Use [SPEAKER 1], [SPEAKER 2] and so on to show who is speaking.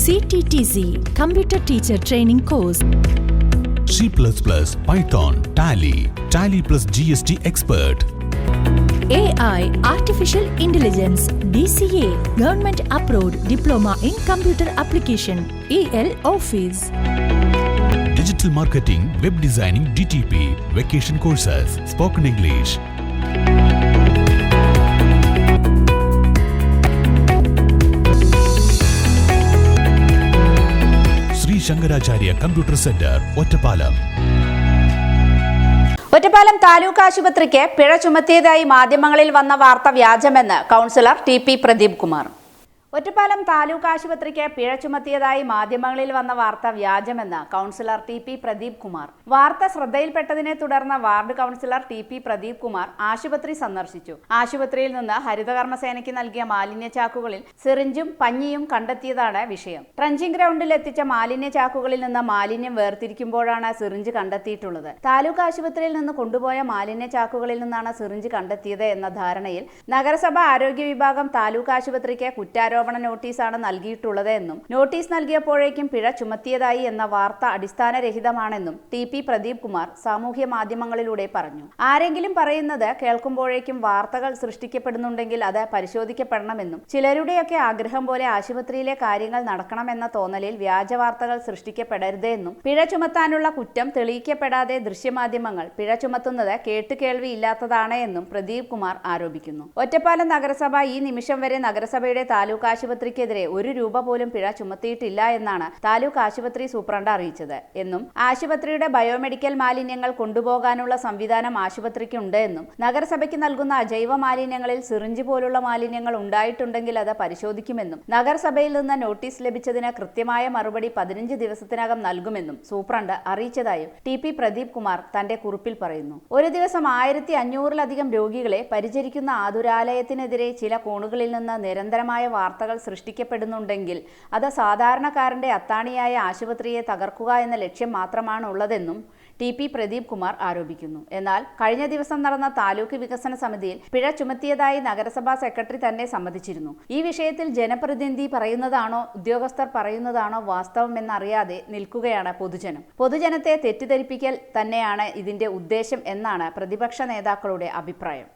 [SPEAKER 1] CTTC Computer Teacher Training Course.
[SPEAKER 2] C++, Python, Tally plus GST Expert.
[SPEAKER 1] AI Artificial Intelligence DCA Government Approved Diploma in Computer Application EL Office.
[SPEAKER 2] Digital Marketing, Web Designing DTP, Vacation Courses, Spoken English. Sri Shankaracharya Computer Center, Ottapalam.
[SPEAKER 3] Ottapalam taluk ആശുപത്രിക്ക് പിഴ ചുമത്തിയതായി മാധ്യമങ്ങളിൽ വന്ന വാർത്ത വ്യാജമെന്ന് councillor TP. Pradeep Kumar. Ottapalam taluk ആശുപത്രിക്ക് പിഴ ചുമത്തിയതായി മാധ്യമങ്ങളിൽ വന്ന വാർത്ത വ്യാജമെന്ന് കൗൺസിലർ ടി.പി. പ്രദീപ് കുമാർ. വാർത്ത ശ്രദ്ധയിൽപ്പെട്ടതിനെ തുടർന്ന് ward councillor TP. Pradeep Kumar ആശുപത്രി സന്ദർശിച്ചു. ആശുപത്രിയിൽ നിന്ന് ഹരിതകർമ്മസേനയ്ക്ക് നൽകിയ മാലിന്യ ചാക്കുകളിൽ സിറിഞ്ചും പഞ്ഞിയും കണ്ടെത്തിയതാണ് വിഷയം. ട്രഞ്ചിങ് ഗ്രൗണ്ടിൽ എത്തിച്ച മാലിന്യ ചാക്കുകളിൽ നിന്ന് മാലിന്യം വേർതിരിക്കുമ്പോഴാണ് സിറിഞ്ച് കണ്ടെത്തിയിട്ടുള്ളത്. താലൂക്ക് ആശുപത്രിയിൽ നിന്ന് കൊണ്ടുപോയ മാലിന്യ ചാക്കുകളിൽ നിന്നാണ് സിറിഞ്ച് കണ്ടെത്തിയത് എന്ന ധാരണയിൽ നഗരസഭ ആരോഗ്യ വിഭാഗം താലൂക്ക് ആശുപത്രിക്ക് കുറ്റാരോപണ നോട്ടീസാണ് നൽകിയിട്ടുള്ളത് എന്നും നോട്ടീസ് നൽകിയപ്പോഴേക്കും പിഴ ചുമത്തിയതായി എന്ന വാർത്ത അടിസ്ഥാനരഹിതമാണെന്നും ടി.പി. പ്രദീപ് കുമാർ സാമൂഹ്യ മാധ്യമങ്ങളിലൂടെ പറഞ്ഞു. ആരെങ്കിലും പറയുന്നത് കേൾക്കുമ്പോഴേക്കും വാർത്തകൾ സൃഷ്ടിക്കപ്പെടുന്നുണ്ടെങ്കിൽ അത് പരിശോധിക്കപ്പെടണമെന്നും ചിലരുടെയൊക്കെ ആഗ്രഹം പോലെ ആശുപത്രിയിലെ കാര്യങ്ങൾ നടക്കണമെന്ന തോന്നലിൽ വ്യാജ വാർത്തകൾ സൃഷ്ടിക്കപ്പെടരുത് എന്നും പിഴ ചുമത്താനുള്ള കുറ്റം തെളിയിക്കപ്പെടാതെ ദൃശ്യമാധ്യമങ്ങൾ പിഴ ചുമത്തുന്നത് കേട്ടുകേൾവിയില്ലാത്തതാണ് എന്നും പ്രദീപ് കുമാർ ആരോപിക്കുന്നു. ഒറ്റപ്പാലം നഗരസഭ ഈ നിമിഷം വരെ നഗരസഭയുടെ താലൂക്ക് ആശുപത്രിക്കെതിരെ ₹1 പോലും പിഴ ചുമത്തിയിട്ടില്ല എന്നാണ് താലൂക്ക് ആശുപത്രി സൂപ്രണ്ട് അറിയിച്ചത് എന്നും ആശുപത്രിയുടെ ബയോമെഡിക്കൽ മാലിന്യങ്ങൾ കൊണ്ടുപോകാനുള്ള സംവിധാനം ആശുപത്രിക്കുണ്ട് എന്നും നഗരസഭയ്ക്ക് നൽകുന്ന അജൈവ മാലിന്യങ്ങളിൽ സിറിഞ്ച് പോലുള്ള മാലിന്യങ്ങൾ ഉണ്ടായിട്ടുണ്ടെങ്കിൽ അത് പരിശോധിക്കുമെന്നും നഗരസഭയിൽ നിന്ന് നോട്ടീസ് ലഭിച്ചതിന് കൃത്യമായ മറുപടി 15 ദിവസത്തിനകം നൽകുമെന്നും സൂപ്രണ്ട് അറിയിച്ചതായും ടി.പി. പ്രദീപ് കുമാർ തന്റെ കുറിപ്പിൽ പറയുന്നു. ഒരു ദിവസം 1500-ലധികം രോഗികളെ പരിചരിക്കുന്ന ആതുരാലയത്തിനെതിരെ ചില കോണുകളിൽ നിന്ന് നിരന്തരമായ വാർത്തകൾ സൃഷ്ടിക്കപ്പെടുന്നുണ്ടെങ്കിൽ അത് സാധാരണക്കാരന്റെ അത്താണിയായ ആശുപത്രിയെ തകർക്കുക എന്ന ലക്ഷ്യം മാത്രമാണ് ഉള്ളതെന്നും ടി.പി. പ്രദീപ് കുമാർ ആരോപിക്കുന്നു. എന്നാൽ കഴിഞ്ഞ ദിവസം നടന്ന താലൂക്ക് വികസന സമിതിയിൽ പിഴ ചുമത്തിയതായി നഗരസഭാ സെക്രട്ടറി തന്നെ സമ്മതിച്ചിരുന്നു. ഈ വിഷയത്തിൽ ജനപ്രതിനിധി പറയുന്നതാണോ ഉദ്യോഗസ്ഥർ പറയുന്നതാണോ വാസ്തവമെന്നറിയാതെ നിൽക്കുകയാണ് പൊതുജനം. പൊതുജനത്തെ തെറ്റിദ്ധരിപ്പിക്കൽ തന്നെയാണ് ഇതിന്റെ ഉദ്ദേശം എന്നാണ് പ്രതിപക്ഷ നേതാക്കളുടെ അഭിപ്രായം.